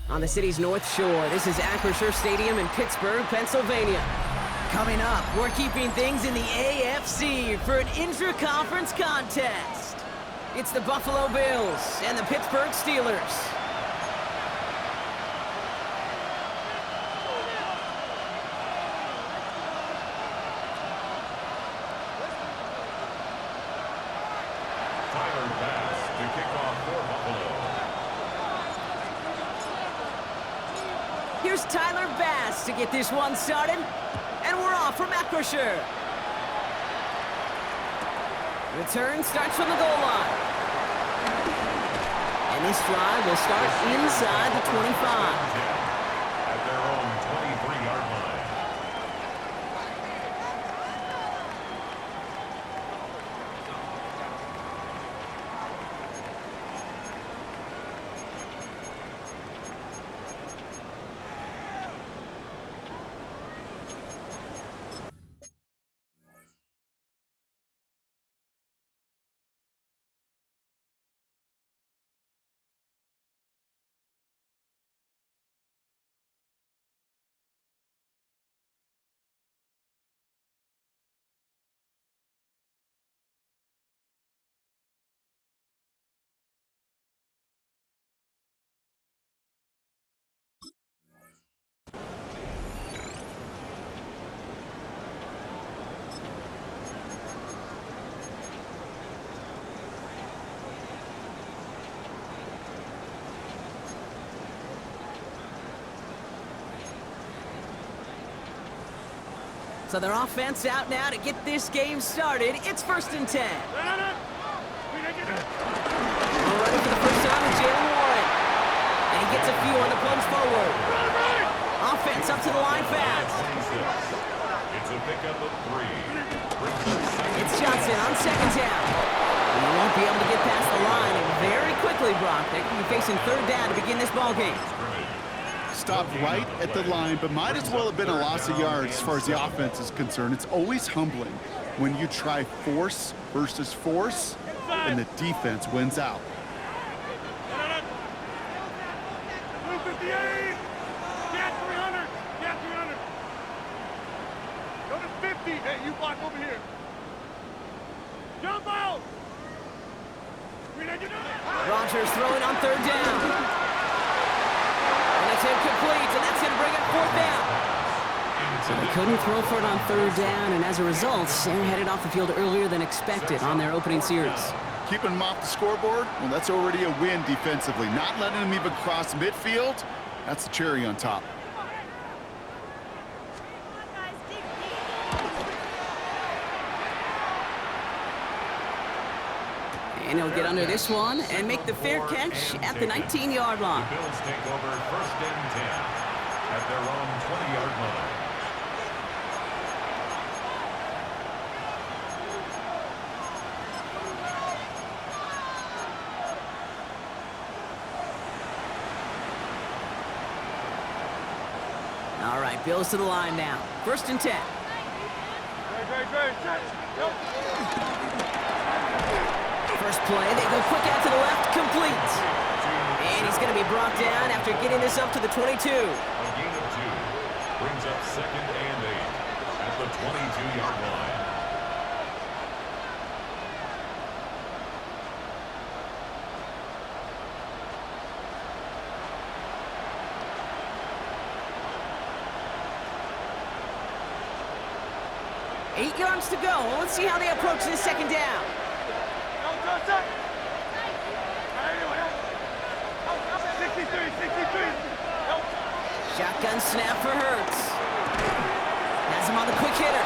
on the city's North Shore. This is Acrisure Stadium in Pittsburgh, Pennsylvania. Coming up, we're keeping things in the AFC for an intra-conference contest. It's the Buffalo Bills and the Pittsburgh Steelers. Tyler Bass to kick off for Buffalo. Here's Tyler Bass to get this one started. And we're off from Acrisure. Return starts from the goal line. And this drive will start inside the 25. At their own 23-yard line. So their offense out now to get this game started. It's 1st and 10. We're running for the first time with Jaylen Warren. And he gets a few on the plunge forward. Offense up to the line fast. It's a pickup of 3. It's Johnson on 2nd down. And he won't be able to get past the line. And very quickly, Brock, they could be facing 3rd down to begin this ball game. Stopped right at the line, but might as well have been a loss of yards as far as the offense is concerned. It's always humbling when you try force versus force, and the defense wins out. 258! Get 300! Get 300! Go to 50! Hey, you block over here! Jump out! Rodgers throwing on 3rd down. And it's incomplete, and that's going to bring it 4th down. So they couldn't throw for it on 3rd down, and as a result, they're headed off the field earlier than expected on their opening series. Keeping them off the scoreboard, well, that's already a win defensively. Not letting them even cross midfield, that's the cherry on top. And he'll get under this one and make the fair catch at the 19-yard line. The Bills take over 1st and 10 at their own 20-yard line. All right, Bills to the line now. 1st and 10. First play, they go quick out to the left, complete. And he's going to be brought down after getting this up to the 22. A gain of 2 brings up 2nd and 8 at the 22-yard line. Eight yards to go. Let's see how they approach this 2nd down. Shotgun snap for Hurts. Has him on the quick hitter.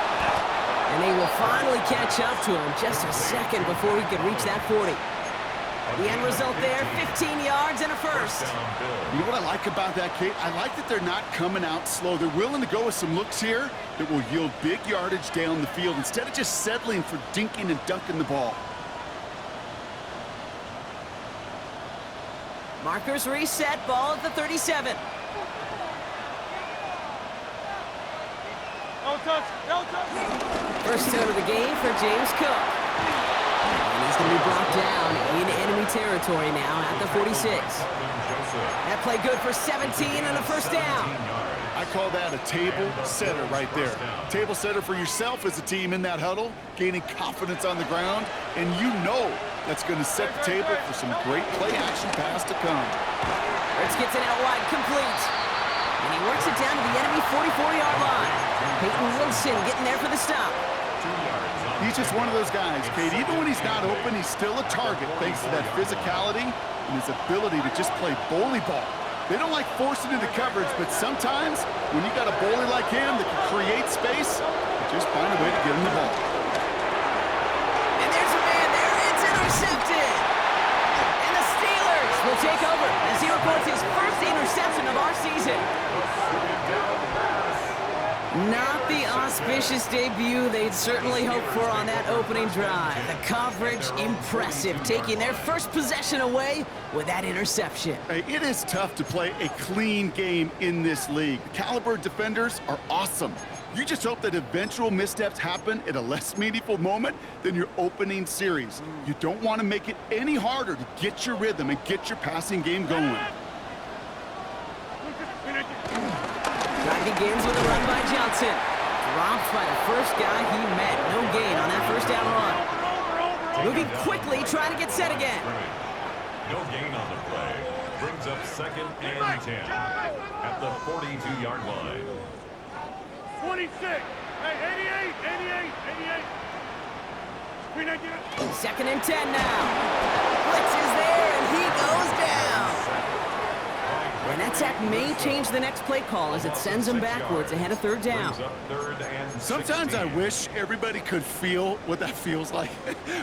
And they will finally catch up to him just a second before he could reach that 40. The end result there, 15 yards and a first. You know what I like about that, Kate? I like that they're not coming out slow. They're willing to go with some looks here that will yield big yardage down the field instead of just settling for dinking and dunking the ball. Markers reset, ball at the 37. No touch! No touch! First out of the game for James Cook. And he's going to be brought down in enemy territory now at the 46. Joseph. That play good for 17 and a first down. I call that a table setter right there. Table setter for yourself as a team in that huddle, gaining confidence on the ground, and you know that's going to set the table for some great play action pass to come. Hurts gets it out wide, complete. And he works it down to the enemy 44-yard line. Peyton Wilson getting there for the stop. 2 yards on He's just one of those guys, Kate. Even when he's not open, he's still a target thanks to that physicality and his ability to just play bully ball. They don't like forcing into coverage, but sometimes when you got a bully like him that can create space, you just find a way to get him the ball. And there's a man there. It's intercepted. And the Steelers will take over as he records his first interception of our season. Not the auspicious debut they'd certainly hoped for on that opening drive. The coverage, impressive, taking their first possession away with that interception. Hey, it is tough to play a clean game in this league. The caliber defenders are awesome. You just hope that eventual missteps happen at a less meaningful moment than your opening series. You don't want to make it any harder to get your rhythm and get your passing game going. Driving games with a run by Johnson. Dropped by the first guy he met. No gain on that first down run. Moving quickly, trying to get set again. No gain on the play. Brings up 2nd and 10 at the 42-yard line. 26. Hey, 88, 88, 88. 2nd and 10 now. Blitz is there, and he goes down. And that sack may change the next play call as it sends him backwards ahead of 3rd down. Brings up 3rd and Sometimes I 16. wish everybody could feel what that feels like.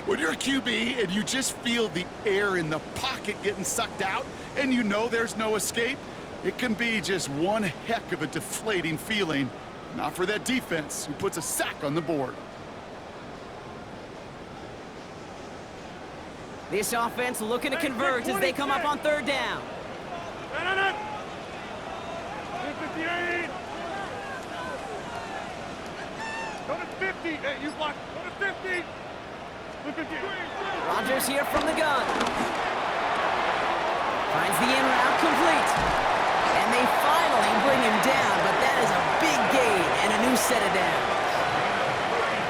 When you're a QB and you just feel the air in the pocket getting sucked out and you know there's no escape, it can be just one heck of a deflating feeling. Not for that defense who puts a sack on the board. This offense looking to convert as they come up on 3rd down. 58. Go to 50. Hey, you block. Go to 50. Go to 50. Rodgers here from the gun. Finds the in route complete. And they finally bring him down, but that is a big gain and a new set of downs.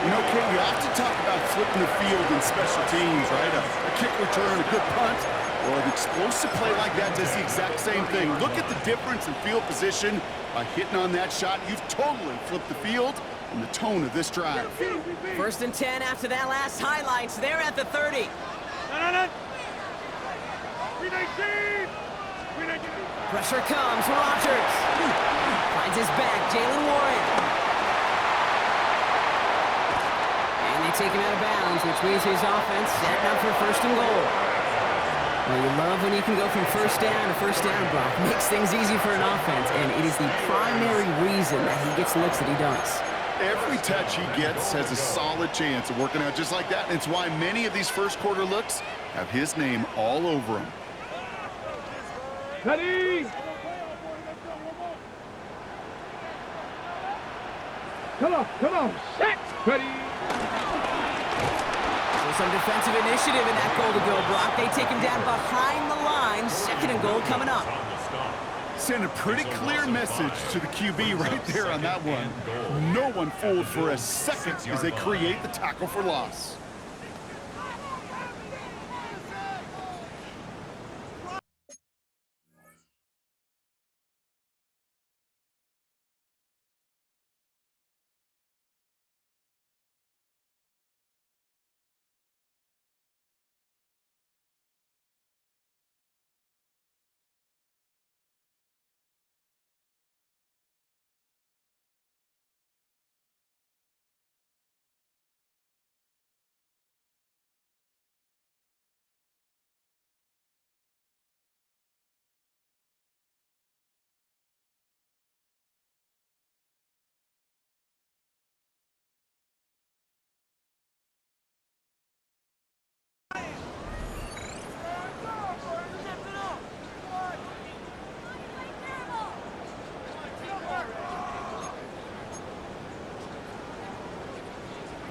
You know, Kate, we often talk about flipping the field in special teams, right? A kick return, a good punt. Well, an explosive play like that does the exact same thing. Look at the difference in field position. By hitting on that shot, you've totally flipped the field and the tone of this drive. 1st and 10 after that last highlights. They're at the 30. Pressure comes. Rodgers finds his back. Jalen Warren. And they take him out of bounds, which means his offense setting up for 1st and goal. Well, you love when you can go from 1st down to 1st down, Brock. Makes things easy for an offense, and it is the primary reason that he gets the looks that he does. Every touch he gets has a solid chance of working out just like that. And it's why many of these first quarter looks have his name all over them. Ready? Come on, set, ready. So some defensive initiative in that goal-to-go block. They take him down behind the line. 2nd and goal coming up. Send a pretty clear message to the QB right there on that one. No one fooled for a second as they create the tackle for loss.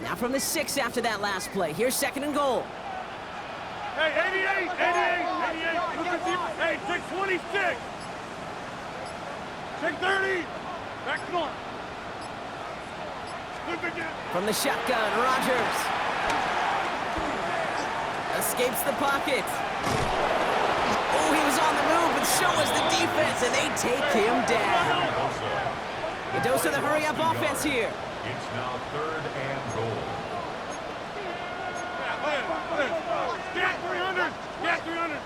Now from the 6 after that last play. Here's 2nd and goal. Hey, 88, 88. Look at the, hey, take 26. Take 30. Back north. Look again. From the shotgun, Rodgers. Escapes the pocket. Oh, he was on the move, but so was the defense, and they take him down. Mendoza, the hurry-up offense here. It's now 3rd and goal. Get 300. Get 300.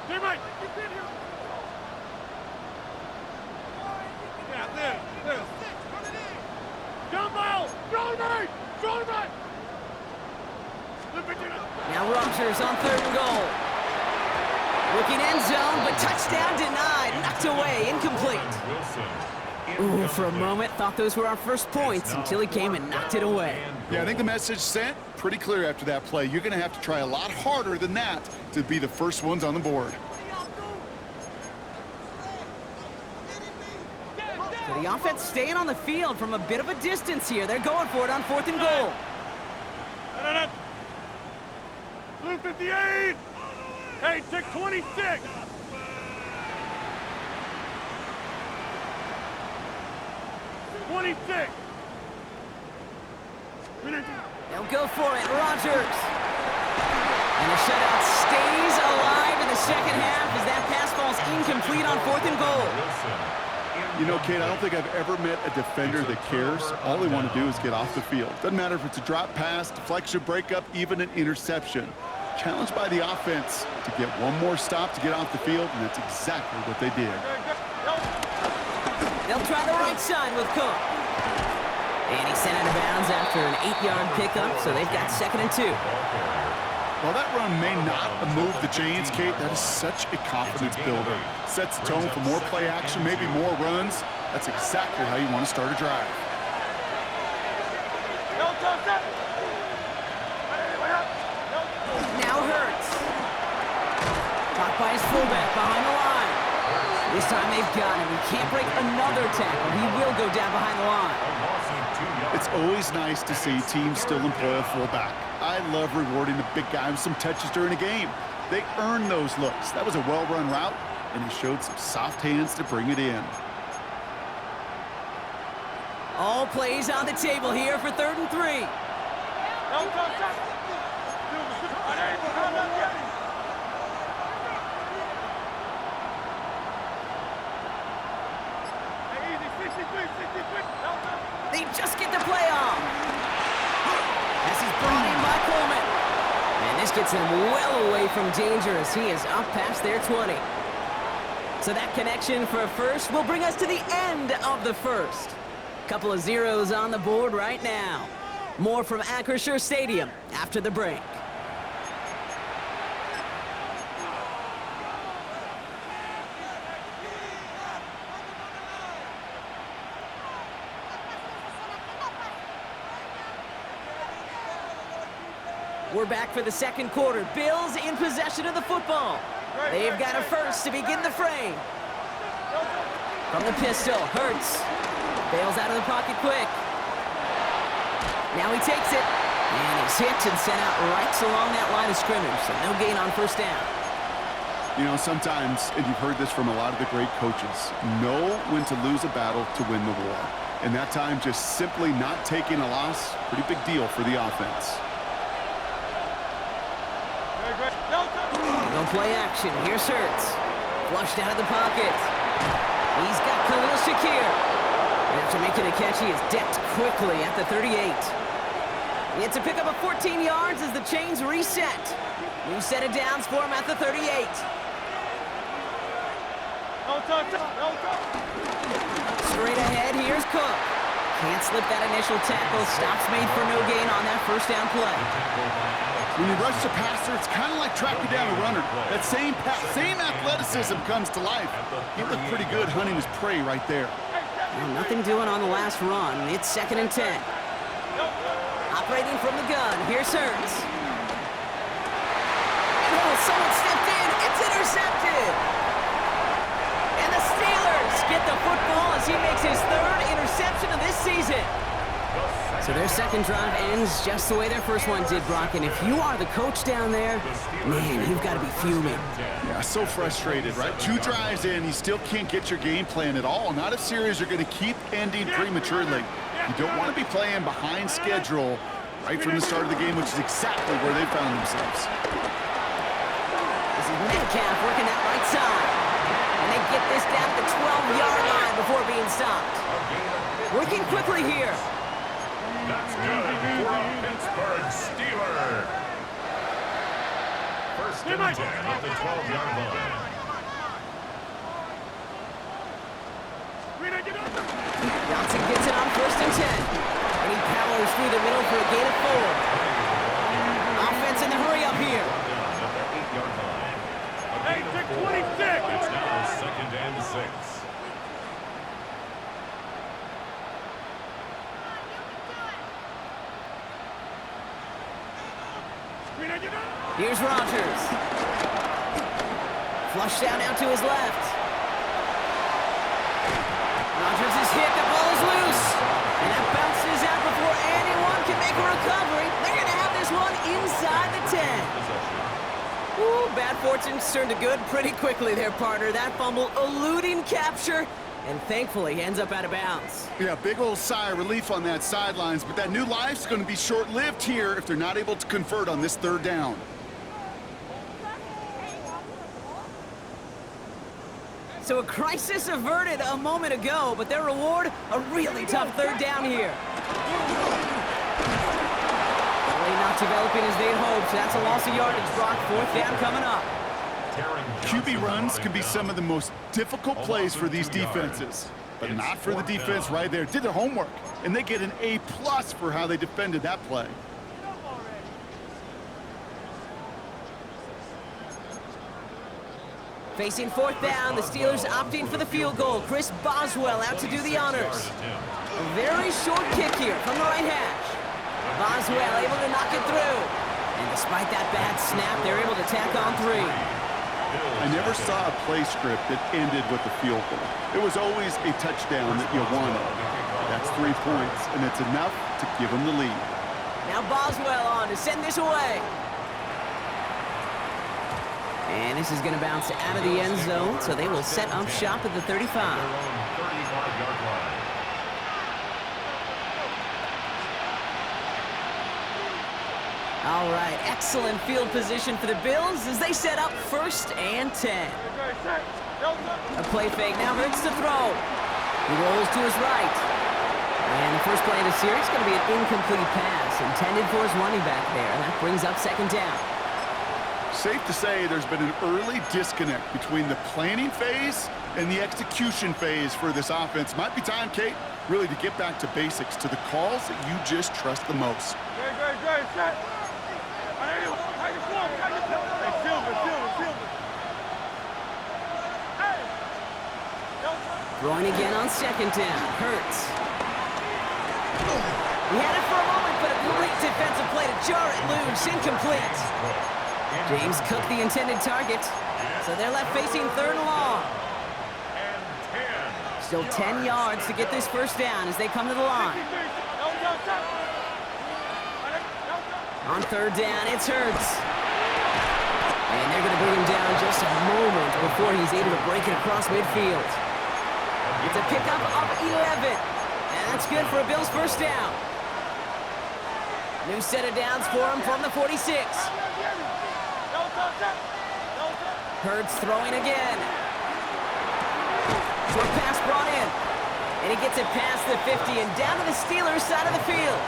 Teammate, keep in here. Yeah, this. Dumbbell. Shoulder right. Now Rodgers on 3rd and goal. Looking end zone, but touchdown denied. Knocked away, incomplete. Ooh, for a moment, thought those were our first points until he came and knocked it away. Yeah, I think the message sent pretty clear after that play. You're going to have to try a lot harder than that to be the first ones on the board. So the offense staying on the field from a bit of a distance here. They're going for it on 4th and goal. Blue 58. Hey, take 26. They'll go for it, Rodgers. And the shutout stays alive in the second half as that pass ball's incomplete on 4th and goal. You know, Kate, I don't think I've ever met a defender that cares. All they want to do is get off the field. Doesn't matter if it's a drop pass, deflection, breakup, even an interception. Challenged by the offense to get one more stop to get off the field, and that's exactly what they did. They'll try the right side with Cook. And he's sent out of bounds after an 8-yard pickup, so they've got 2nd and 2. While that run may not move the chains, Kate, that is such a confidence builder. Sets the tone for more play action, maybe more runs. That's exactly how you want to start a drive. Now Hurts. Caught by his fullback behind the line. This time they've got him. He can't break another tackle. He will go down behind the line. It's always nice to see teams still employ a fullback. I love rewarding the big guy with some touches during a game. They earn those looks. That was a well-run route, and he showed some soft hands to bring it in. All plays on the table here for 3rd and 3. They just get the play off. As he's brought in by Coleman. And this gets him well away from danger as he is up past their 20. So that connection for a first will bring us to the end of the first. Couple of zeros on the board right now. More from Acrisure Stadium after the break. We're back for the second quarter. Bills in possession of the football. They've got a first to begin the frame. From the pistol, Hurts. Bails out of the pocket quick. Now he takes it. And he's hit and sent out right along that line of scrimmage. So no gain on 1st down. You know, sometimes, and you've heard this from a lot of the great coaches, know when to lose a battle to win the war. And that time, just simply not taking a loss, pretty big deal for the offense. No play action. Here's Hurts. Flushed out of the pocket. He's got Khalil Shakir. And after making a catch, he is decked quickly at the 38. It's a pickup of 14 yards as the chains reset. New set of downs for him at the 38. Straight ahead, here's Cook. Can't slip that initial tackle. Stops made for no gain on that 1st down play. When you rush the passer, it's kind of like tracking down a runner. That same pass, same athleticism comes to life. He looked pretty good hunting his prey right there. Well, nothing doing on the last run. It's 2nd and 10. Operating from the gun, here's Hurts. Oh, someone stepped in. It's intercepted. And the Steelers get the football as he makes his 3rd interception of this season. So their second drive ends just the way their first one did, Brock. And if you are the coach down there, man, you've got to be fuming. Yeah, so frustrated, right? 2 drives in, you still can't get your game plan at all. Not if series are going to keep ending prematurely. You don't want to be playing behind schedule right from the start of the game, which is exactly where they found themselves. This is Metcalf working that right side. And they get this down the 12-yard line before being stopped. Working quickly here. That's good for a Pittsburgh Steeler. First and 10 at the 12-yard line. Johnson gets it on first and 10. And he powers through the middle for a gain of 4. Offense in the hurry up here. At the 8-yard line. Hey, take 26. It's now second and 6. Here's Rodgers. Flushed out now to his left. Rodgers is hit. The ball is loose. And that bounces out before anyone can make a recovery. They're going to have this one inside the 10. Ooh, bad fortune turned to good pretty quickly there, partner. That fumble eluding capture, and thankfully ends up out of bounds. Yeah, big old sigh of relief on that sidelines, but that new life's going to be short-lived here if they're not able to convert on this 3rd down. So a crisis averted a moment ago, but their reward, a really tough 3rd down here. Play not developing as they'd hoped. That's a loss of yardage, Brock. 4th down coming up. QB runs can be some of the most difficult plays for these defenses, but not for the defense right there. Did their homework, and they get an A+ for how they defended that play. Facing 4th down, the Steelers opting for the field goal. Chris Boswell out to do the honors. A very short kick here from the right hash. Boswell able to knock it through. And despite that bad snap, they're able to tack on 3. I never saw a play script that ended with a field goal. It was always a touchdown that you wanted. That's 3 points, and it's enough to give them the lead. Now Boswell on to send this away. And this is going to bounce out of the end zone, so they will set up shop at the 35. All right, excellent field position for the Bills as they set up 1st and 10. A play fake now, Hurts to throw. He rolls to his right. And the first play of the series is going to be an incomplete pass intended for his running back there, and that brings up 2nd down. Safe to say there's been an early disconnect between the planning phase and the execution phase for this offense. Might be time, Kate, really to get back to basics, to the calls that you just trust the most. Great, set. Throwing again on 2nd down. Hurts. He had it for a moment, but a great defensive play to jar it loose. Incomplete. James Cook, the intended target. So they're left facing 3rd and long. Still 10 yards to get this 1st down as they come to the line. On 3rd down, it's Hurts. And they're going to bring him down just a moment before he's able to break it across midfield. It's a pickup of 11. And that's good for a Bills 1st down. New set of downs for him from the 46. Hurts throwing again. Short pass brought in. And he gets it past the 50 and down to the Steelers' side of the field.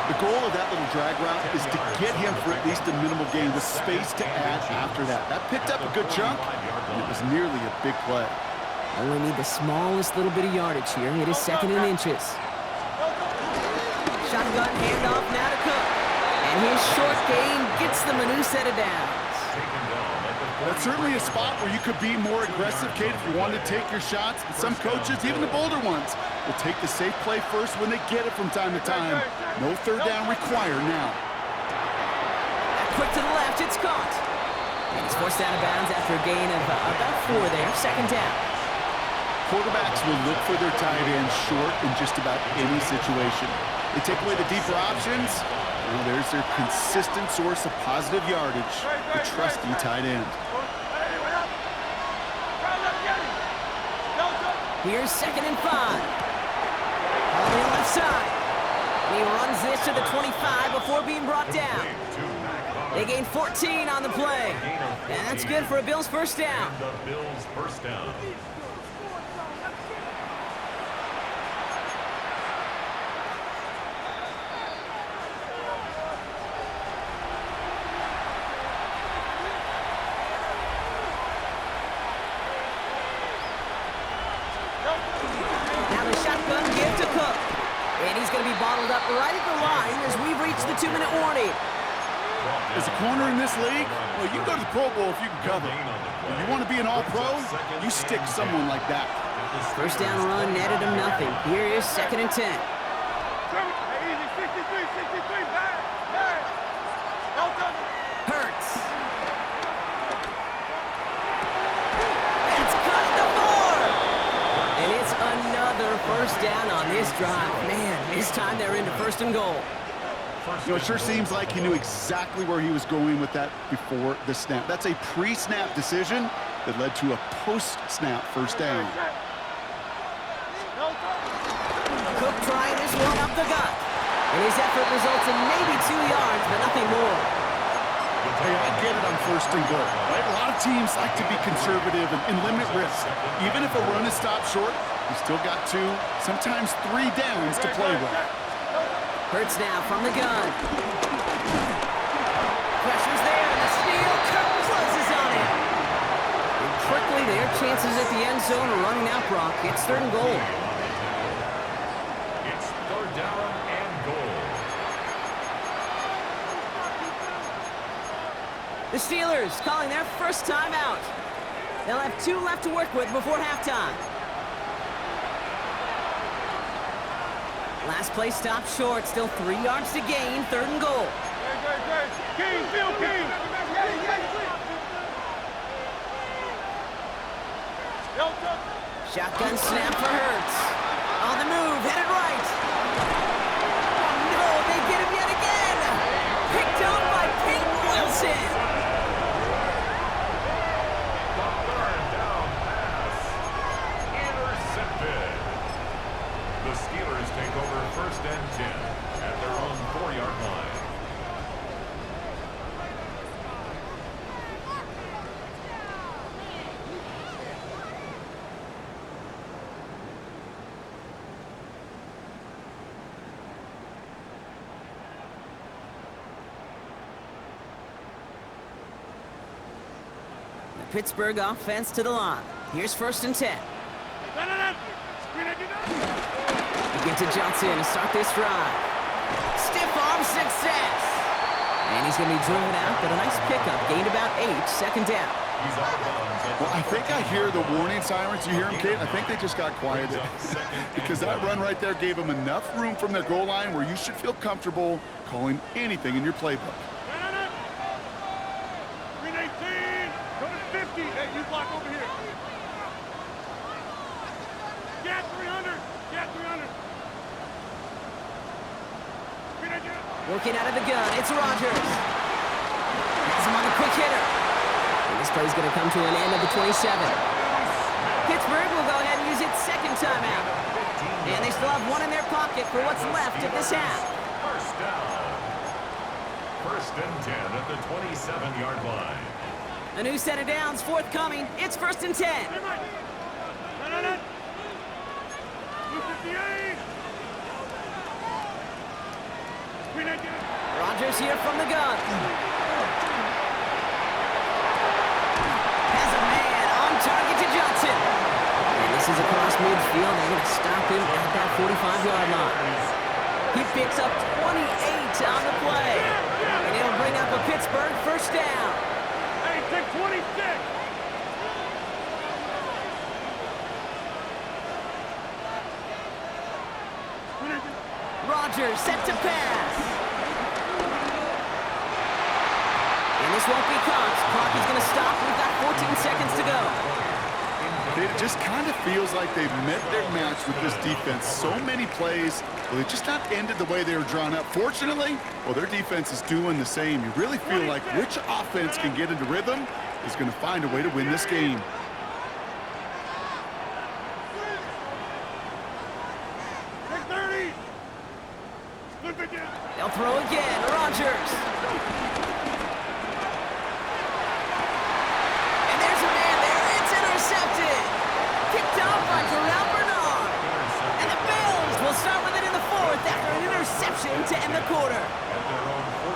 The goal of that little drag route is to get him for at least a minimal gain with space to add after that. That picked up a good chunk, and it was nearly a big play. Only need the smallest little bit of yardage here. It is 2nd and inches. Shotgun handoff now to Cook. And his short gain gets them a new set of downs. That's certainly a spot where you could be more aggressive, Kate, if you want to take your shots. And some coaches, even the bolder ones, will take the safe play first when they get it from time to time. No 3rd down required now. Quick to the left, it's caught. And it's forced out of bounds after a gain of about 4 there. 2nd down. Quarterbacks will look for their tight end short in just about any situation. They take away the deeper options. Well, there's their consistent source of positive yardage, the trusty tight end. Here's 2nd and 5. On the left side. And he runs this to the 25 before being brought down. They gain 14 on the play. And that's good for a Bills first down. The Bills first down. Now the shotgun give to Cook. And he's going to be bottled up right at the line as we've reached the 2-minute warning. As a corner in this league, well, you can go to the Pro Bowl if you can cover. If you want to be an all-pro, you stick someone like that. First down run netted him nothing. Here is 2nd and 10. Hurts. It's cut at the 4. And it's another first down on this drive. Man, this time they're into 1st and goal. You know, it sure seems like he knew exactly where he was going with that before the snap. That's a pre-snap decision that led to a post-snap first down. Cook trying this one up the gut. And his effort results in maybe 2 yards, but nothing more. Hey, I get it on 1st and goal, right? A lot of teams like to be conservative and limit risk. Even if a run is stopped short, you still got 2, sometimes 3 downs to play with. Hurts now from the gun. Pressure's there, and the steal. Cook closes on it. And quickly, their chances at the end zone are running out, Brock. It's 3rd and goal. It's 3rd down and goal. The Steelers calling their first time out. They'll have 2 left to work with before halftime. Last play stopped short. Still 3 yards to gain. 3rd and goal. King, Bill King. Shotgun snap for Hurts. On the move, headed right. Oh, no, they get him yet again. Picked up by Peyton Wilson. The 3rd down pass. Intercepted. The Steelers take over 1st and 10 at their own 4-yard line. The Pittsburgh offense to the line. Here's 1st and 10. Get to Johnson to start this drive. Stiff arm success. And he's going to be driven out, but a nice pickup. Gained about 8, 2nd down. Well, I think I hear the warning sirens. You hear them, Kate? I think they just got quieted. Because that run right there gave them enough room from their goal line where you should feel comfortable calling anything in your playbook. 318. Go to 50. Hey, you block over here. Get 300. Get 300. Working out of the gun, it's Rodgers. Has him on the quick hitter. And this play's going to come to an end of the 27. Pittsburgh will go ahead and use its 2nd timeout. And they still have 1 in their pocket for what's left of this half. First down. 1st and 10 at the 27-yard line. A new set of downs forthcoming. It's 1st and 10. 258. Rodgers here from the gun. Has a man on target to Johnson. And this is across midfield. They're going to stop him at that 45-yard line. He picks up 28 on the play. And it'll bring up a Pittsburgh first down. Hey, take 26. Rodgers set to pass. And this won't be caught. Clock is going to stop. We've got 14 seconds to go. It just kind of feels like they've met their match with this defense. So many plays, well, they just not ended the way they were drawn up. Fortunately, well, their defense is doing the same. You really feel like which offense can get into rhythm is going to find a way to win this game. They'll throw again. Rodgers. And there's a man there. It's intercepted. Kicked off by Terrell Bernard. And the Bills will start with it in the fourth after an interception to end the quarter.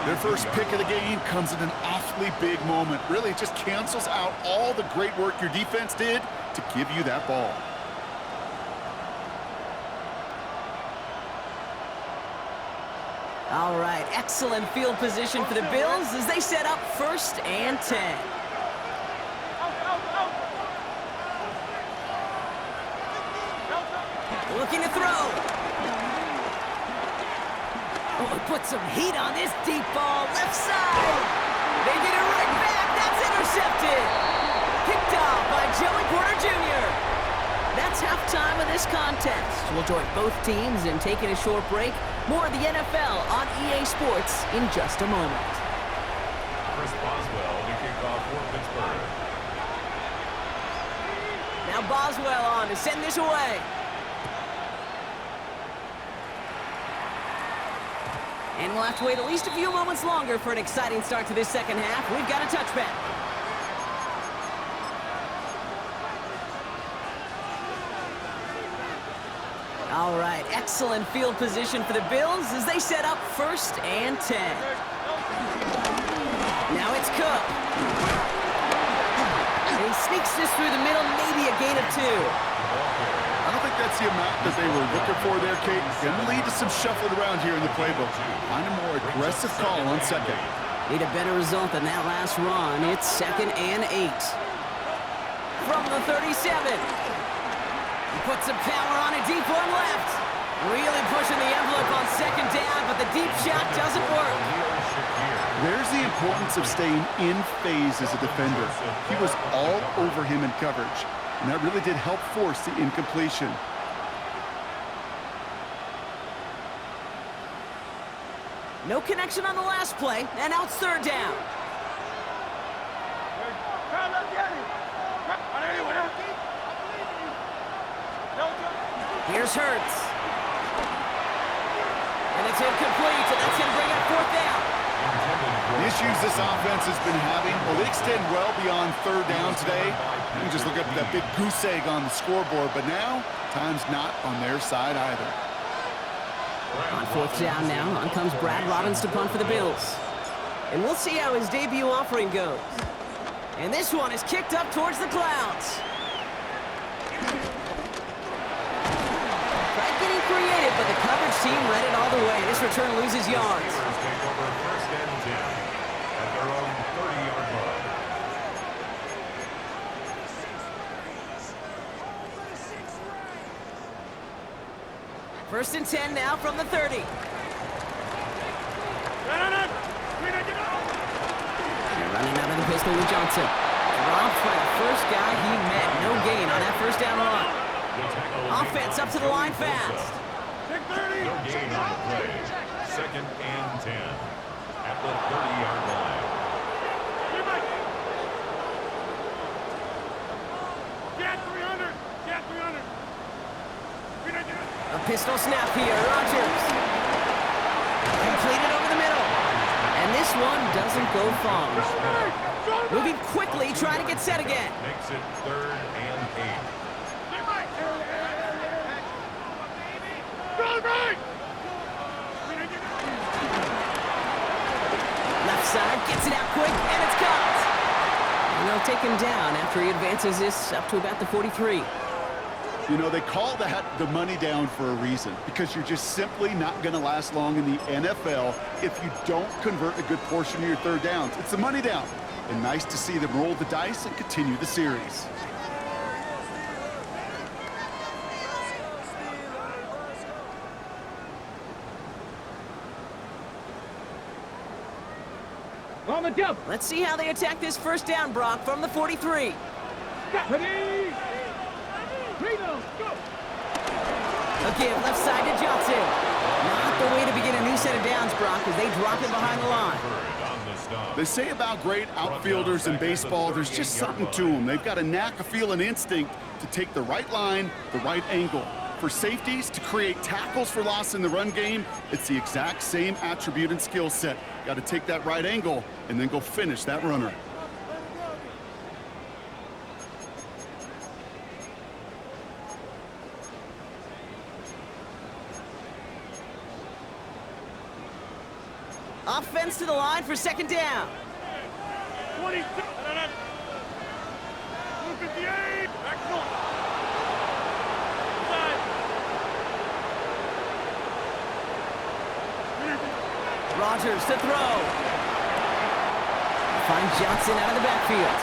Their first pick of the game comes at an awfully big moment. Really, it just cancels out all the great work your defense did to give you that ball. All right, excellent field position for the Bills as they set up 1st and 10. Looking to throw. Oh, put some heat on this deep ball, left side. They get it right back. That's intercepted. Picked off by Joey Porter Jr. That's halftime of this contest. We'll join both teams in taking a short break. More of the NFL on EA Sports in just a moment. Chris Boswell to kick off for Pittsburgh. Now Boswell on to send this away. And we'll have to wait at least a few moments longer for an exciting start to this second half. We've got a touchback. All right, excellent field position for the Bills as they set up 1st and 10. Now it's Cook. And he sneaks this through the middle, maybe a gain of 2. I don't think that's the amount that they were looking for there, Kate. Going to lead to some shuffling around here in the playbook. Find a more aggressive call on second. Need a better result than that last run. It's 2nd and 8. From the 37. Put some power on a deep one left. Really pushing the envelope on 2nd down, but the deep shot doesn't work. There's the importance of staying in phase as a defender. He was all over him in coverage, and that really did help force the incompletion. No connection on the last play, and now it's 3rd down. Here's Hurts. And it's incomplete, and that's going to bring up 4th down. The issues this offense has been having, well, they extend well beyond 3rd down today. You can just look up that big goose egg on the scoreboard, but now, time's not on their side either. On 4th down now, on comes Brad Robbins to punt for the Bills. And we'll see how his debut offering goes. And this one is kicked up towards the clouds. Created, but the coverage team read it all the way. This return loses yards. Take over 1st and 10 at their own 30-yard line. First and 10 now from the 30. They're running out of the pistol with Johnson. Dropped by the first guy he met. No gain on that 1st down run. Offense up to the line fast. No gain on the play. 2nd and 10 at the 30-yard line. A pistol snap here. Rodgers. Completed over the middle. And this one doesn't go far. Moving quickly, trying to get set again. Makes it 3rd and 8. Left side, gets it out quick, and it's caught. And they'll take him down after he advances this up to about the 43. You know, they call that the money down for a reason, because you're just simply not going to last long in the NFL if you don't convert a good portion of your 3rd downs. It's the money down. And nice to see them roll the dice and continue the series. Let's see how they attack this 1st down, Brock, from the 43. A give left side to Johnson. Not the way to begin a new set of downs, Brock, as they drop it behind the line. They say about great outfielders in baseball, there's just something to them. They've got a knack, a feel, an instinct to take the right line, the right angle. For safeties, to create tackles for loss in the run game, it's the exact same attribute and skill set. Got to take that right angle and then go finish that runner. Offense to the line for second down. 26. 258. Back north. Side. Rogers to throw. Find Johnson out of the backfield.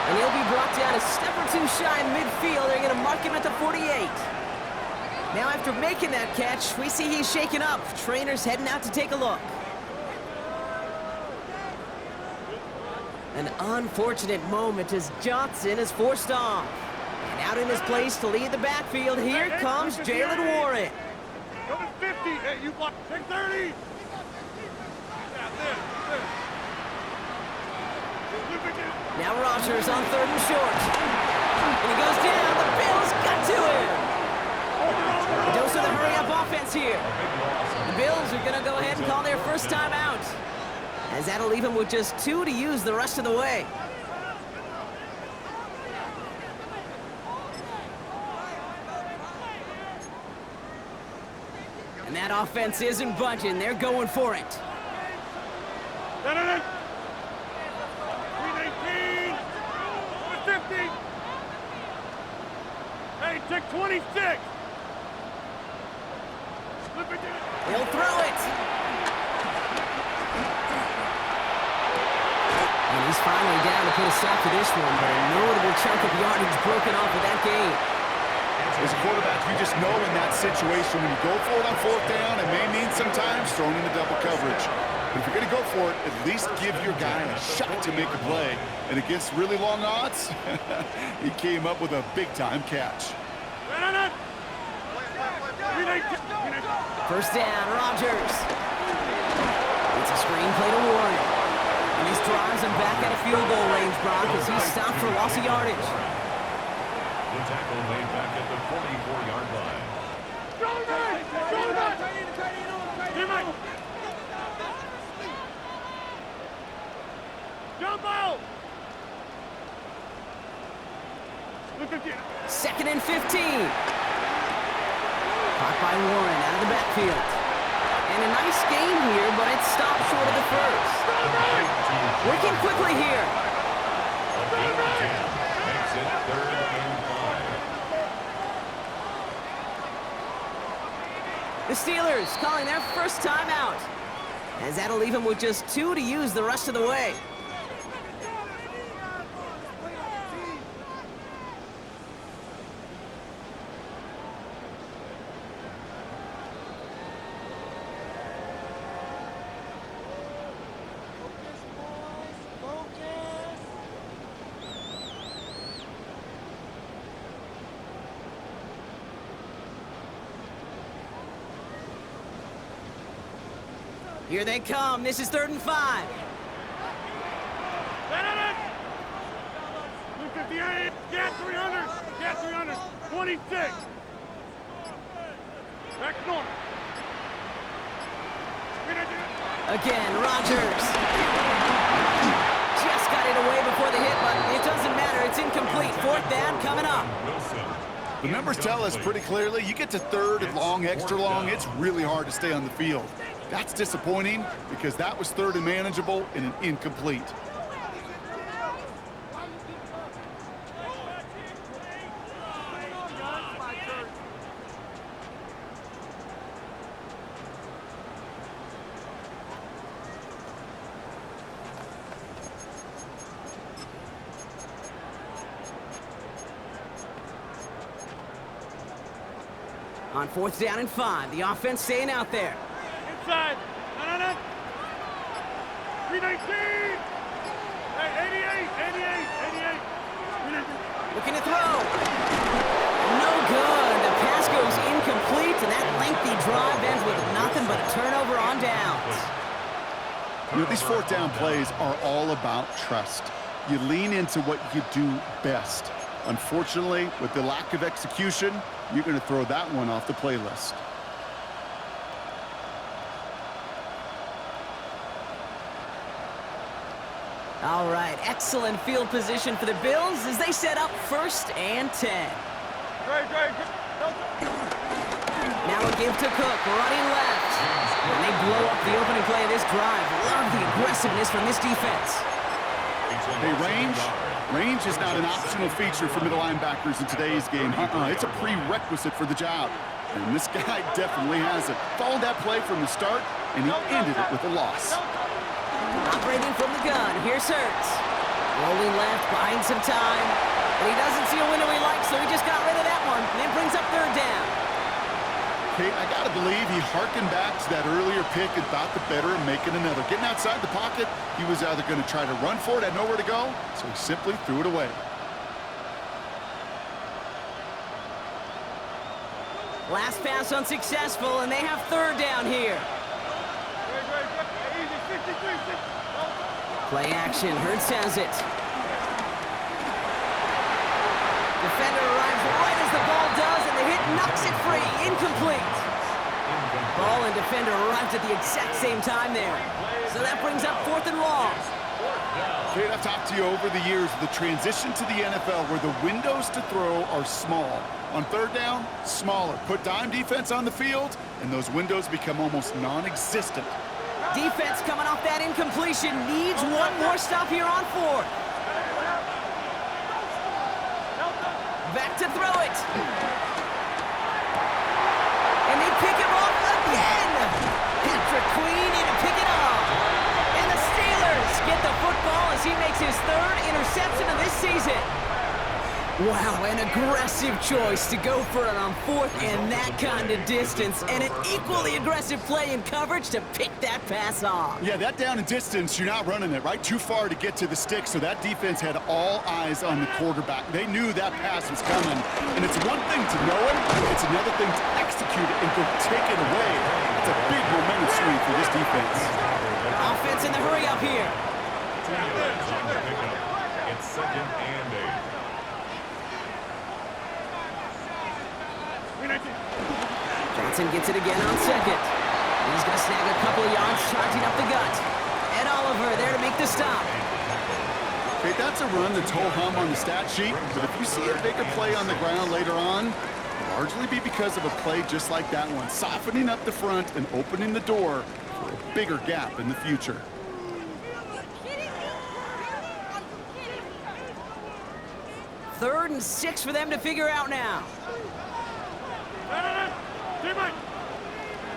And he'll be brought down a step or two shy in midfield. They're going to mark him at the 48. Now after making that catch, we see he's shaken up. Trainer's heading out to take a look. An unfortunate moment as Johnson is forced off. And out in his place to lead the backfield, here comes Jalen Warren. Go to 50. Hey, you block. Take 30. Now Rogers on third and short. And he goes down. The Bills got to him. A dose of the hurry-up offense here. The Bills are going to go ahead and call their first time out, as that'll leave him with just 2 to use the rest of the way. And that offense isn't budging. They're going for it. 319. 50. Hey, take 26. He'll throw it. And he's finally down to put a stop to this one, but a notable chunk of yardage broken off of that game. As a quarterback, you just know in that situation when you go for it on fourth down, it may mean sometimes throwing into double coverage. But if you're going to go for it, at least give your guy a shot to make a play. And against really long odds, he came up with a big-time catch. First down, Rogers. It's a screen play to Warren. And this drives him back out of field goal range, Brock, as he's stopped for loss of yardage. The tackle made back at the 44-yard line. Jump out! Second and 15. Caught by Warren out of the backfield. And a nice gain here, but it stopped short of the first. Working quickly here. Makes it 3rd and 5. The Steelers calling their first timeout, as that'll leave them with just 2 to use the rest of the way. Here they come. This is 3rd and 5. 258. Get 300. Get 300. 26. Back north. Again, Rogers. Just got it away before the hit, but it doesn't matter. It's incomplete. 4th down coming up. The numbers tell us pretty clearly, you get to 3rd and long, extra long, it's really hard to stay on the field. That's disappointing because that was 3rd and manageable and an incomplete. On 4th down and 5, the offense staying out there. Inside. 319. Hey, 88. 88. 88. Looking to throw. but a turnover on downs. You know, these fourth down plays are all about trust. You lean into what you do best. Unfortunately, with the lack of execution, you're going to throw that one off the playlist. All right, excellent field position for the Bills as they set up 1st and 10. Now a give to Cook, running left. And they blow up the opening play of this drive. Love the aggressiveness from this defense. Hey, range is not an optional feature for middle linebackers in today's game. It's a prerequisite for the job. And this guy definitely has it. Followed that play from the start, and he ended it with a loss. Operating from the gun, here's Hurts. Rolling left, buying some time. But he doesn't see a window he likes, so he just got rid of that one. And it brings up 3rd down. Kate, I gotta believe he harkened back to that earlier pick and thought the better of making another. Getting outside the pocket, he was either going to try to run for it, had nowhere to go, so he simply threw it away. Last pass unsuccessful, and they have 3rd down here. Play action, Hurts has it. Defender arrives right as the ball does, and the hit knocks it free. Incomplete. Ball and defender arrived at the exact same time there. So that brings up 4th and long. Kate, I've talked to you over the years of the transition to the NFL where the windows to throw are small. On 3rd down, smaller. Put dime defense on the field, and those windows become almost non-existent. Defense coming off that incompletion needs one more stop here on 4th. Back to throw it. And they pick him off again. Patrick Queen in to pick it off. And the Steelers get the football as he makes his 3rd interception of this season. Wow, an aggressive choice to go for it on 4th and that kind of distance. And an equally aggressive play in coverage to pick that pass off. Yeah, that down and distance, you're not running it, right? Too far to get to the stick, so that defense had all eyes on the quarterback. They knew that pass was coming. And it's one thing to know it, it's another thing to execute it and go take it away. It's a big momentum swing for this defense. Offense in the hurry up here. It's 2nd and 8. Johnson gets it again on 2nd. He's going to snag a couple of yards, charging up the gut. Ed Oliver there to make the stop. Okay, that's a run that's ho-hum on the stat sheet, but if you see a bigger play on the ground later on, it'll largely be because of a play just like that one, softening up the front and opening the door for a bigger gap in the future. Third and 6 for them to figure out now.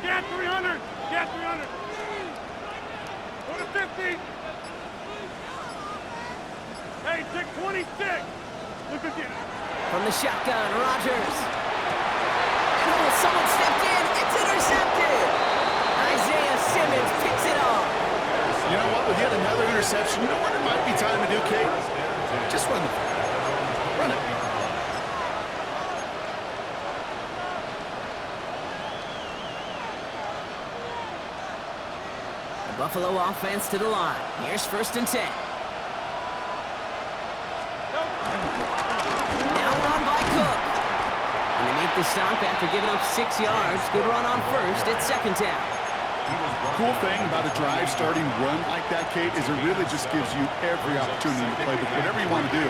Get 300! Get 300! Go to 50! Hey, take 26! Look at you! From the shotgun, Rodgers. Oh, someone stepped in. It's intercepted. Isaiah Simmons picks it off. You know what? With yet another interception, you know what it might be time to do, Kate? Just run it. Run it. The Buffalo offense to the line. Here's 1st and 10. Now run by Cook. And they make the stop after giving up 6 yards. Good run on 1st. It's 2nd down. Cool thing about a drive starting run like that, Kate, is it really just gives you every opportunity to play with whatever you want to do.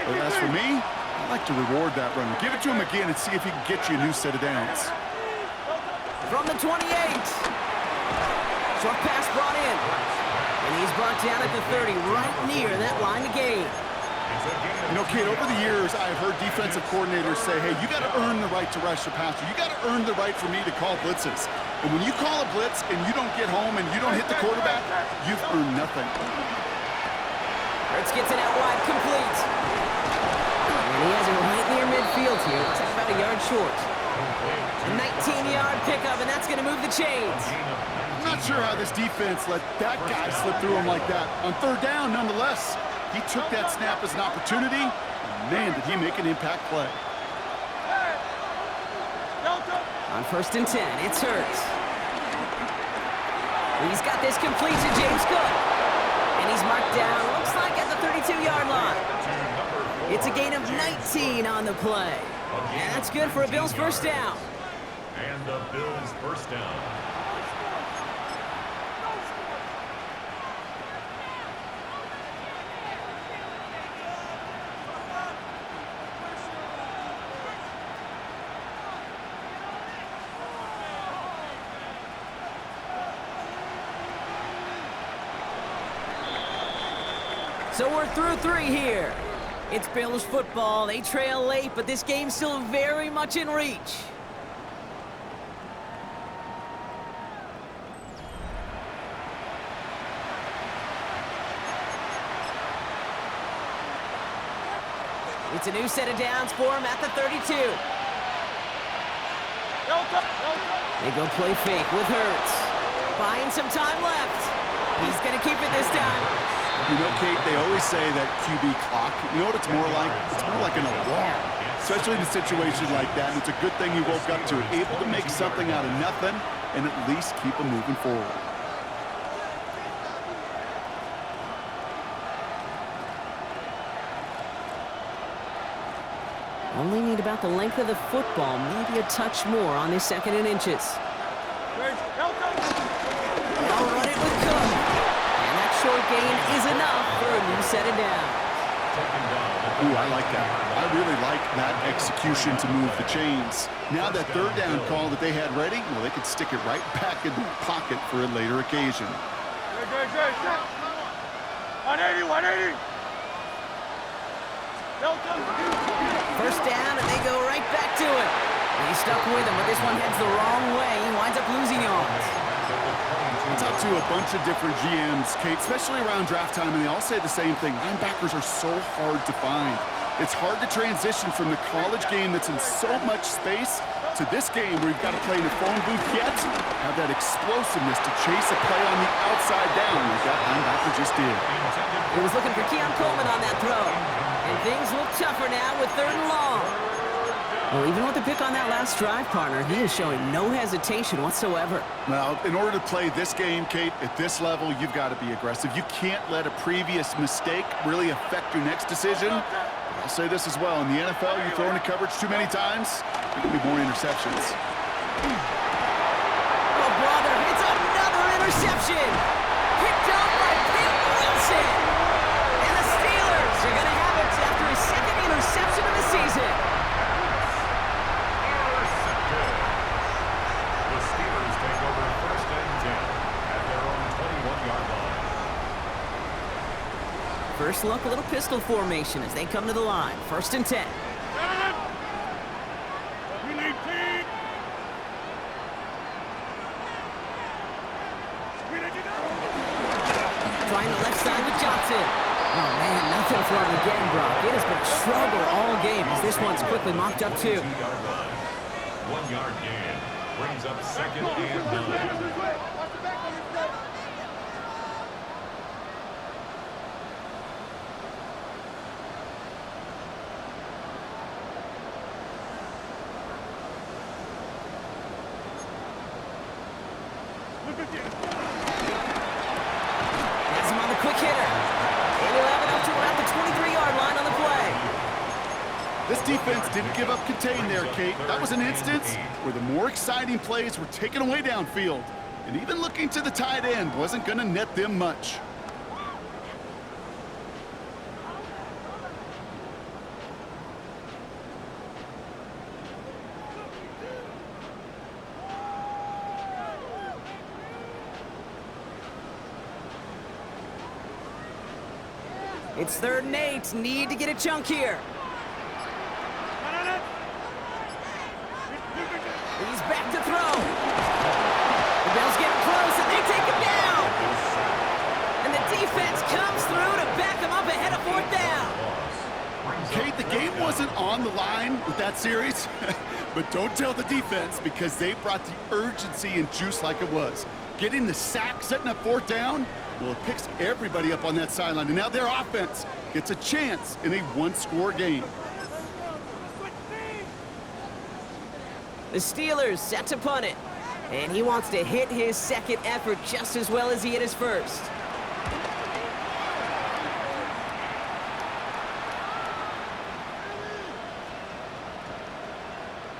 But as for me, I like to reward that runner. Give it to him again and see if he can get you a new set of downs. From the 28. Short pass brought in. And he's brought down at the 30, right near that line of gain. You know, Kate, over the years, I've heard defensive coordinators say, hey, you got to earn the right to rush your passer. You got to earn the right for me to call blitzes. And when you call a blitz and you don't get home and you don't hit the quarterback, you've earned nothing. Hurts gets it out wide, complete. And he has it right near midfield here. Looks like about a yard short. A 19-yard pickup, and that's going to move the chains. I'm not sure how this defense let that guy slip through him like that. On 3rd down, nonetheless, he took that snap as an opportunity, and man, did he make an impact play. On 1st and 10, it's Hurts. He's got this complete to James Cook. And he's marked down, looks like at the 32-yard line. It's a gain of 19 on the play. And that's good for a Bills first down. And the Bills first down. So we're through 3 here. It's Bills football. They trail late, but this game's still very much in reach. It's a new set of downs for him at the 32. They go play fake with Hurts. Buying some time left. He's going to keep it this time. You know, Kate, they always say that QB clock, you know what it's more like? It's more like an alarm, especially in a situation like that. And it's a good thing you woke up to it, able to make something out of nothing and at least keep them moving forward. Only need about the length of the football, maybe a touch more on this 2nd and inches. They'll run it with Cook. And that short gain is enough for a new set of downs. Ooh, I like that. I really like that execution to move the chains. Now that 3rd down call that they had ready, well, they could stick it right back in their pocket for a later occasion. 180, 180. First down, and they go right back to it. And he's stuck with him, but this one heads the wrong way. He winds up losing yards. I talked to a bunch of different GMs, Kate, especially around draft time, and they all say the same thing. Linebackers are so hard to find. It's hard to transition from the college game that's in so much space to this game where you've got to play in a phone booth yet have that explosiveness to chase a play on the outside down like that linebacker just did. He was looking for Keon Coleman on that throw. And things look tougher now with 3rd and long. Well, even with the pick on that last drive, partner, he is showing no hesitation whatsoever. Well, in order to play this game, Kate, at this level, you've got to be aggressive. You can't let a previous mistake really affect your next decision. But I'll say this as well. In the NFL, you throw into coverage too many times, there can be more interceptions. Oh, brother, it's another interception. Picked up by Peyton Wilson. And the Steelers are going to have it after his 2nd interception of the season. The Steelers take over 1st and 10 at their own 21-yard line. First look, a little pistol formation as they come to the line. 1st and 10. We need team. Trying the left side with Johnson. Oh, man, nothing for him again, Brock. It has been a struggle all game as this one's quickly mocked up, too. 1-yard gain brings up 2nd and 9. Has him on the quick hitter. And he'll have it up to about the 23-yard line on the play. This defense didn't give up contain there, Kate. That was an instance where the more exciting plays were taken away downfield. And even looking to the tight end wasn't going to net them much. It's 3rd and 8. Need to get a chunk here. He's back to throw. The Bills getting close, and they take him down. And the defense comes through to back him up ahead of 4th down. Kate, the game wasn't on the line with that series, but don't tell the defense because they brought the urgency and juice like it was. Getting the sack, setting up 4th down, well, it picks everybody up on that sideline. And now their offense gets a chance in a 1-score game. The Steelers set to punt it. And he wants to hit his second effort just as well as he hit his first.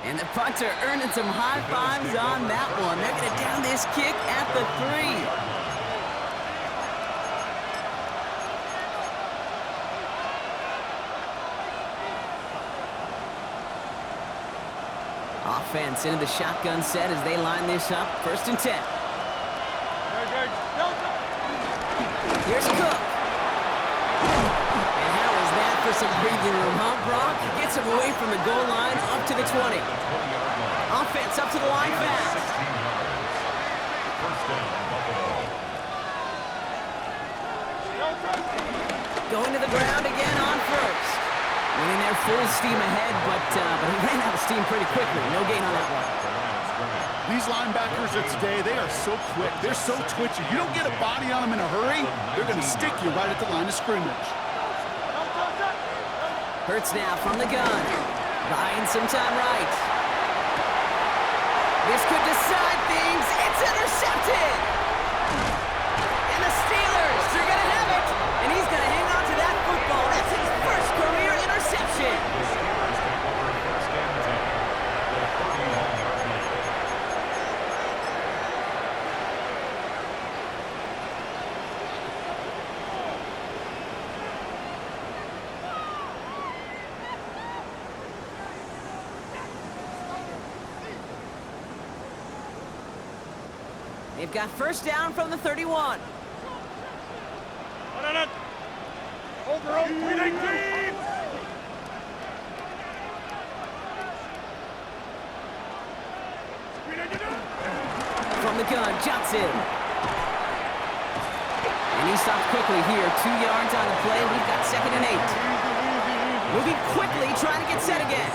And the punter earning some high fives on that one. They're going to down this kick at the 3. Offense into the shotgun set as they line this up. 1st and 10. Here's Cook. And how is that for some breathing room, huh, Brock? Gets him away from the goal line up to the 20. Offense up to the line fast. Going to the ground again on 1st. Went in there full steam ahead, but he ran out of steam pretty quickly. No gain on that one. These linebackers of today, they are so quick. They're so twitchy. You don't get a body on them in a hurry, they're going to stick you right at the line of scrimmage. Hurts now from the gun. Buying some time right. This could decide things. It's intercepted! And the Steelers are going to have it. And he's going to hang on to that football. That's his first career interception. They've got 1st down from the 31. Over 319. From the gun, Johnson. And he stopped quickly here. 2 yards on the play. We've got 2nd and 8. Moving quickly, trying to get set again.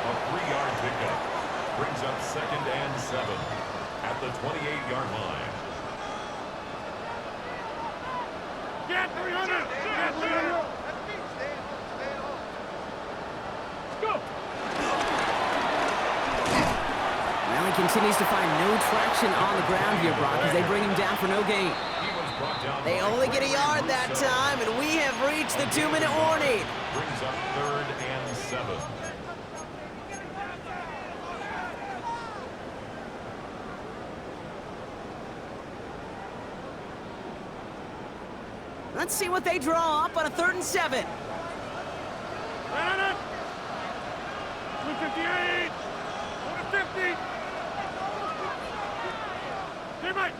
A 3-yard pickup brings up 2nd and 7 at the 28-yard line. Get 300. Get 300. Go. Well, he continues to find no traction on the ground here, Brock, as they bring him down for no gain. They only get a yard that time, and we have reached the 2-minute warning. Brings up 3rd and 7. Let's see what they draw up on a 3rd and 7. 258. 150. Teammate.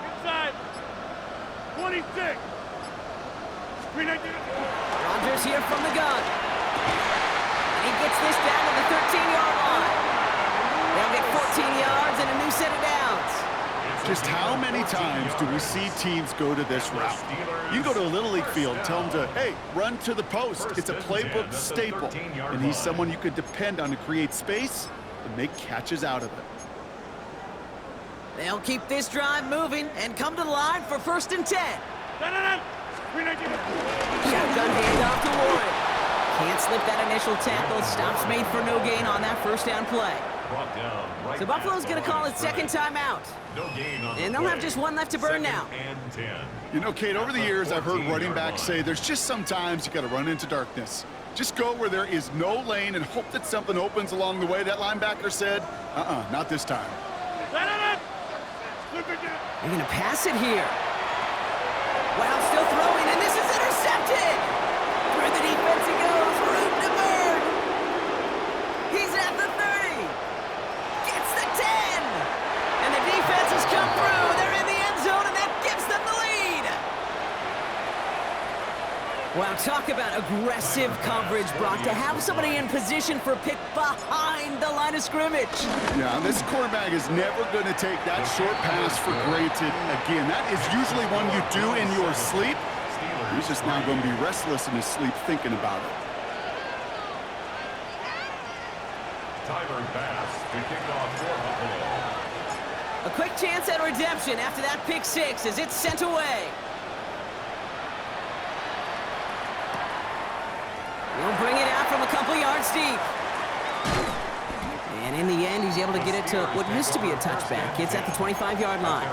Inside. 26. Rodgers here from the gun. And he gets this down to the 13-yard line. They'll get 14 yards and a new set of downs. Just how many times do we see teams go to this route? You go to a Little League field, tell them to, hey, run to the post. It's a playbook staple. And he's someone you could depend on to create space and make catches out of it. They'll keep this drive moving and come to the line for 1st and 10. Shotgun handoff to Warren. Can't slip that initial tackle. Stops made for no gain on that 1st down play. So Buffalo's going to call its 2nd timeout. And they'll have just 1 left to burn now. You know, Kate, over the years, I've heard running backs say there's just sometimes you got to run into darkness. Just go where there is no lane and hope that something opens along the way. That linebacker said, not this time. They're going to pass it here. Wow, still throwing, and this is intercepted! Through the defense he goes, room to burn! He's at the 30! Gets the 10! And the defense has come through! They're in the end zone, and that gives them the lead! Wow, talk about aggressive coverage, Brock. To have somebody in position for a pick behind the line of scrimmage. Yeah, this quarterback is never going to take that short pass for granted again. That is usually one you do in your sleep. He's just now going to be restless in his sleep thinking about it. Tyler Bass to kick off for Buffalo. A quick chance at redemption after that pick 6 as it's sent away. He'll bring it out from a couple yards deep. And in the end, he's able to get it to what used to be a touchback. It's at the 25-yard line.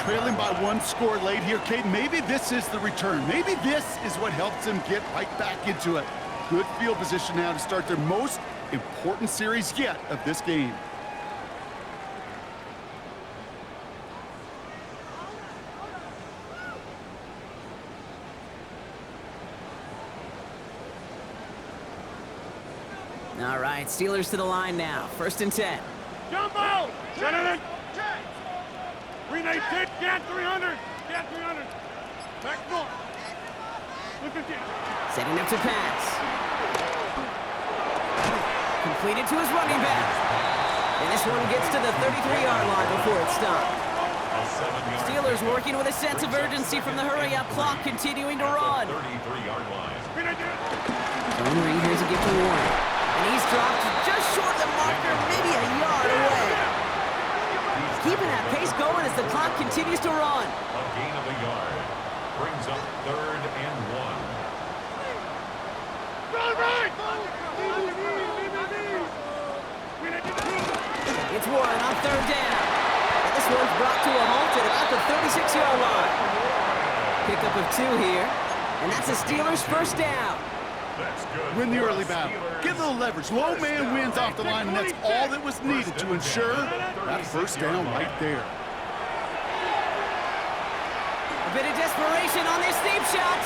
Trailing by one score late here, Caden. Maybe this is the return. Maybe this is what helps them get right back into it. Good field position now to start their most important series yet of this game. All right, Steelers to the line now. 1st and 10. Jumbo! Gentlemen! 319, get 300! Get 300! Back north! Look at this! Setting up to pass. Completed to his running back. And this one gets to the 33-yard line before it's stopped. Steelers working with a sense of urgency from the hurry-up clock, continuing to run. 33-yard line. Zone read, here's a gift to Warren. And he's dropped just short of the marker, maybe a yard away. Keeping that pace going as the clock continues to run. A gain of a yard. Brings up 3rd and 1. Run right! It's Warren on 3rd down. And this one's brought to a halt at about the 36-yard line. Pickup of 2 here. And that's the Steelers' 1st down. That's good. Win the early battle. Get a little leverage. Low man wins off the line, and that's all that was needed to ensure that 1st down right there. A bit of desperation on this deep shot.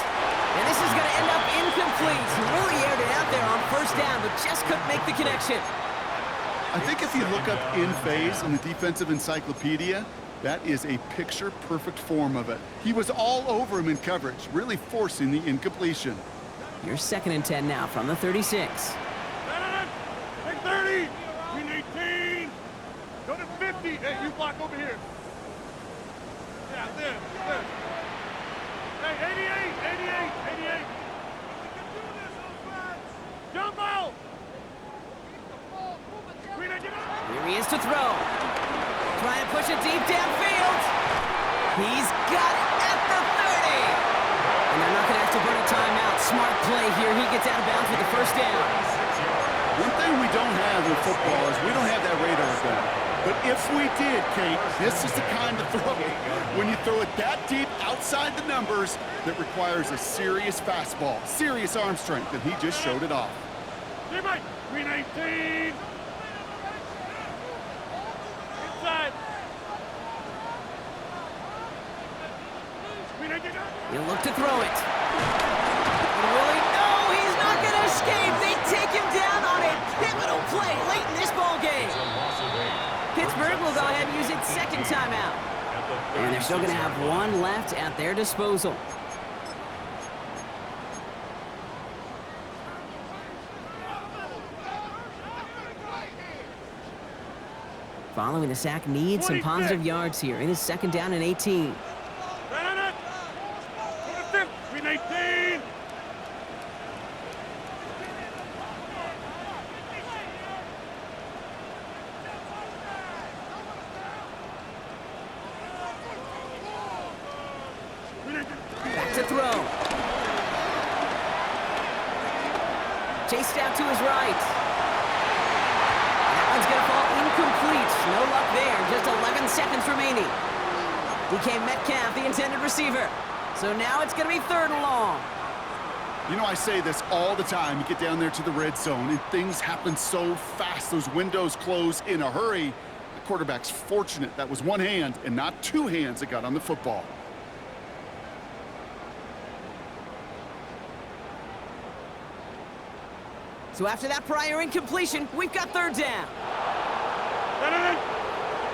And this is going to end up incomplete. He really aired it out there on 1st down, but just couldn't make the connection. I think if you look up in phase in the defensive encyclopedia, that is a picture-perfect form of it. He was all over him in coverage, really forcing the incompletion. You're 2nd and 10 now from the 36. Take 30! We need 18! Go to 50! Hey, you block over here. Yeah, there. Hey, 88! Jumbo! Here he is to throw. Trying to push it deep downfield. He's got it at the 30. And they're not going to have to burn a timeout. Smart play here. He gets out of bounds with the 1st down. One thing we don't have in football is we don't have that radar gun. But if we did, Kate, this is the kind of throw, when you throw it that deep outside the numbers, that requires a serious fastball, serious arm strength, and he just showed it off. Teammate, 319! Inside! He'll look to throw it. And will he? No, he's not going to escape. They take him down on a pivotal play late in this ball game. Pittsburgh will go ahead and use its 2nd timeout. And they're still going to have 1 left at their disposal. Following the sack, needs some positive yards here. It is 2nd down and 18. We need 18! Back to throw. Chased out to his right. That one's going to fall incomplete. No luck there. Just 11 seconds remaining. DK Metcalf, the intended receiver. So now it's going to be 3rd and long. You know, I say this all the time. You get down there to the red zone, and things happen so fast. Those windows close in a hurry. The quarterback's fortunate that was one hand and not 2 hands that got on the football. So after that prior incompletion, we've got 3rd down.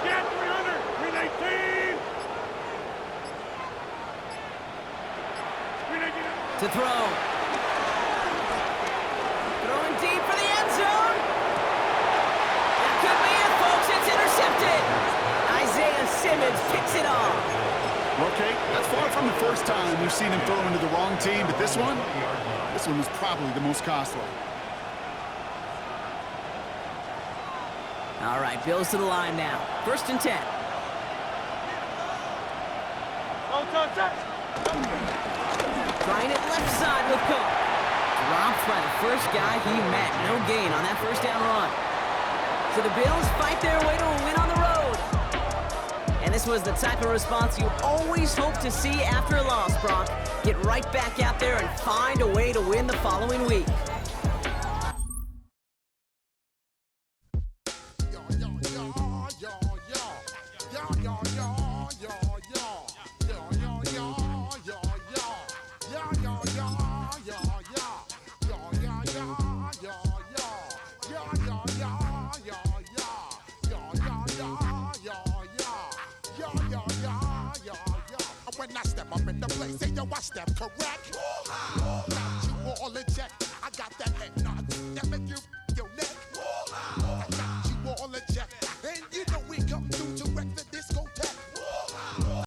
Get 300! 319! To throw. Throwing deep for the end zone. That could be it, folks. It's intercepted. Isaiah Simmons picks it off. Okay, that's far from the first time we've seen him throw into the wrong team, but this one was probably the most costly. All right, Bills to the line now. 1st and 10. Trying it left side with Cook. Dropped by the first guy he met. No gain on that 1st down run. So the Bills fight their way to a win on the road. And this was the type of response you always hope to see after a loss, Brock. Get right back out there and find a way to win the following week. When I step up in the place, say yo, I step correct. Got you all in check. I got that head nod that make you